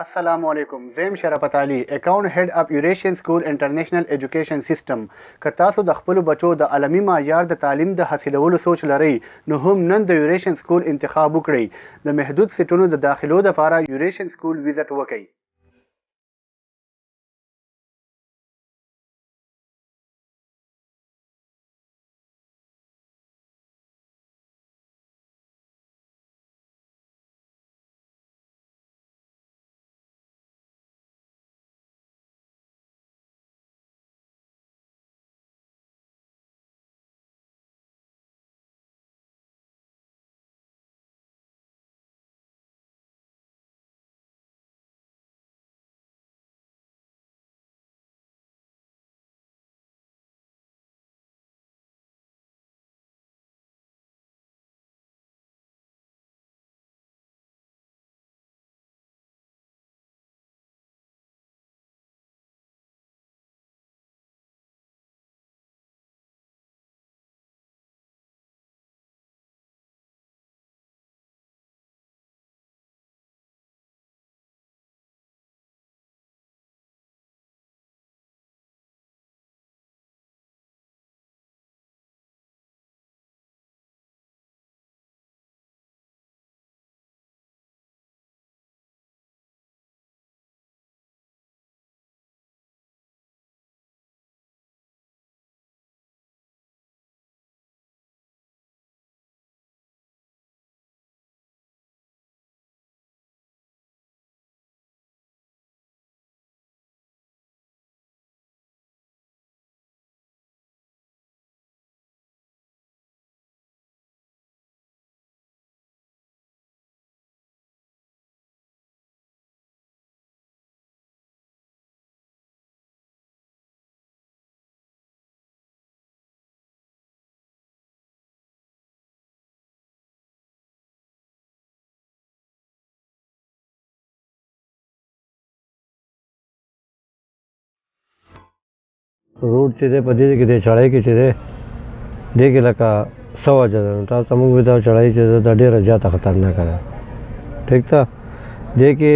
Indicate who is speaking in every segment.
Speaker 1: Assalamu alaikum. Zaim Sharafat Ali, account head of Eurasian School International Education System. که تاسو د خپل بچو د عالمي معیار د تعلیم د حاصلولو سوچ لرئ نو هم نن د یوریشن سکول انتخاب وکړئ. د محدود سیټونو د داخلو لپاره یوریشن سکول ویزټ وکړئ.
Speaker 2: روډ چې دی په دې کې دی چړۍ کې چې دی دې کې لکه 100 وجه ده نو تاسو ته موږ دا چړۍ چې ده دا ډېره زیاته خطرناکه ده ټیک ده دې کې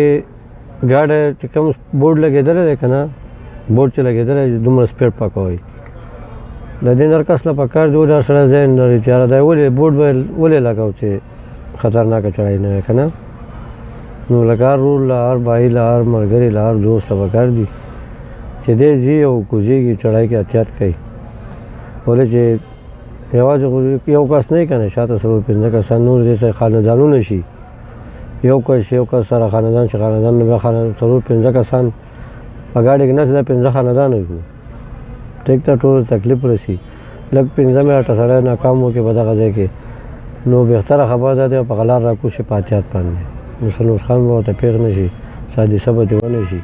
Speaker 2: ګاډی چې کوم بورډ لګېدلی دی که نه بورډ چې لګېدلی دی دومره سپیډ پاکوئ د دې هر کس له پکار دی ولې هر سړی ذهن لري چې یاره دا ولې بورډ به ولې لګوو چې خطرناکه چړۍ نه وي که نه نو لکه هر ورور له هر بھائی له هر ملګري له هر دوست له پکار دي چې دی ځي او کوزېږي چړۍ کې احتیاط کوي ولې چې یوازې یو کس نه وي که نه شاته څلور پنځه کسان نور دې سره خاندانونه شي یو کس سره خاندان شي خاندان نه بیا څلور پنځه کسان په ګاډۍ کې ناست دا پنځه خاندان وي ټیک ته ټول تکلیف رسي لږ پنځه منټه سړی ناکام وکړي په دغه ځای کې نو بهتره خبره دا دی په غلار راکوشي په احتیاط باندې نو نقصان به ورته پېښ نه شي حادثه به دې ونه شي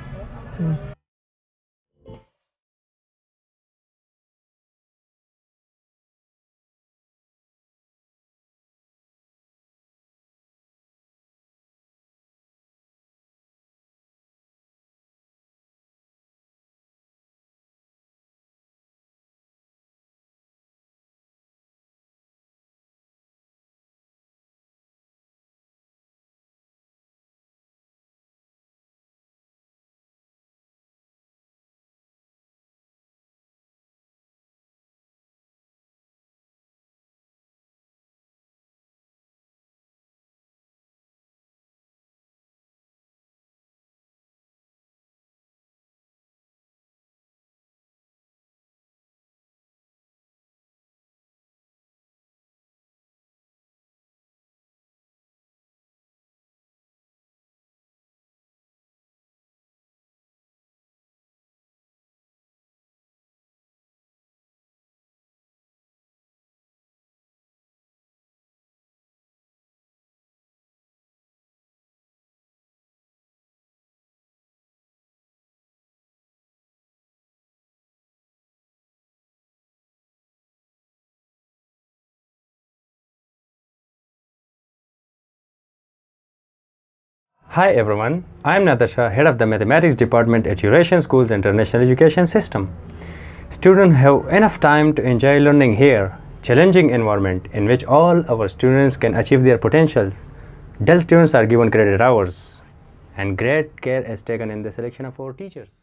Speaker 3: Hi everyone, I am Natasha, head of the mathematics department at Eurasian Schools International Education System. Students have enough time to enjoy learning here, challenging environment in which all our students can achieve their potentials. Dull students are given credit hours and great care is taken in the selection of our teachers.